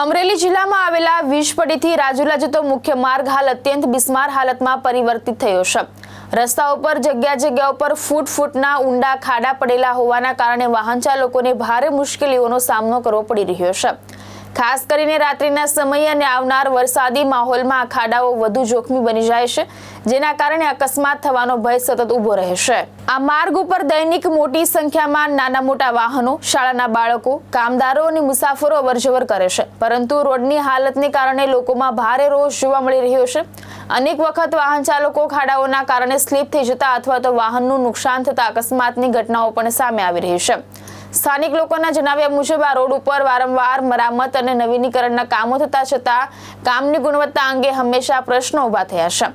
અમરેલી જિલ્લામાં આવેલા વીજપડીથી રાજુલા જતો મુખ્ય માર્ગ હાલ અત્યંત બિસ્માર હાલતમાં પરિવર્તિત થયો છે। રસ્તા ઉપર જગ્યા ઉપર ફૂટના ઊંડા ખાડા પડેલા હોવાના કારણે વાહન ચાલકોને ભારે મુશ્કેલીઓનો સામનો કરવો પડી રહ્યો છે। ખાસ કરીને રાત્રિના સમયે અને આવનાર વરસાદી માહોલમાં આ ખાડાઓ વધુ જોખમી બની જાય છે, જેના કારણે અકસ્માત થવાનો ભય સતત ઊભો રહે છે। આ માર્ગ ઉપર દૈનિક મોટી સંખ્યામાં નાના મોટા વાહનો, શાળાના બાળકો, કામદારો અને મુસાફરો અવરજવર કરે છે, પરંતુ રોડની હાલતને કારણે લોકોમાં ભારે રોષ જોવા મળી રહ્યો છે। અનેક વખત વાહન ચાલકો ખાડાઓના કારણે સ્લીપ થઈ જતા અથવા તો વાહનનું નુકસાન થતા અકસ્માતની ઘટનાઓ પણ સામે આવી રહી છે। સ્થાનિક લોકોના જણાવ્યા મુજબ આ રોડ ઉપર વારંવાર મરામત અને નવીનીકરણના કામો થતા છતાં કામની ગુણવત્તા અંગે હંમેશા પ્રશ્નો ઊભા થયા છે।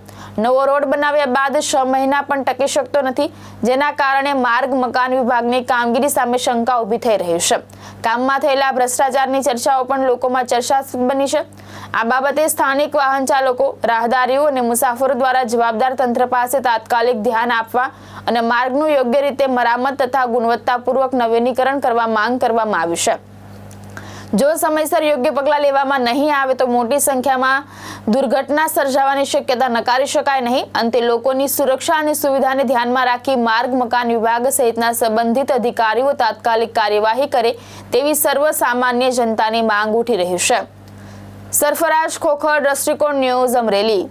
નવો રોડ બનાવ્યા બાદ 6 મહિના પણ ટકી શકતો નથી, જેના કારણે માર્ગ મકાન વિભાગની કામગીરી સામે શંકા ઊભી થઈ રહી છે। કામમાં થયેલા ભ્રષ્ટાચારની ચર્ચાઓ પણ લોકોમાં ચર્ચાસ્પદ બની છે। આ બાબતે સ્થાનિક વાહન ચાલકો, રાહદારીઓ અને મુસાફરો દ્વારા જવાબદાર તંત્ર પાસે તાત્કાલિક ધ્યાન આપવા અને માર્ગનું યોગ્ય રીતે મરામત તથા ગુણવત્તાપૂર્વક નવીનીકરણ કરવા માંગ કરવામાં આવી છે। જો સમયસર યોગ્ય પગલાં લેવામાં નહીં આવે તો મોટી સંખ્યામાં દુર્ઘટના સર્જાવાની શક્યતા નકારી શકાય નહીં। અંતે લોકોની સુરક્ષા અને સુવિધાને ધ્યાનમાં રાખી માર્ગ મકાન વિભાગ સહિતના સંબંધિત અધિકારીઓ તાત્કાલિક કાર્યવાહી કરે તેવી સર્વસામાન્ય જનતાની માંગ ઉઠી રહી છે। સરફરાજ ખોખર, દ્રષ્ટિકોણ ન્યૂઝ, અમરેલી।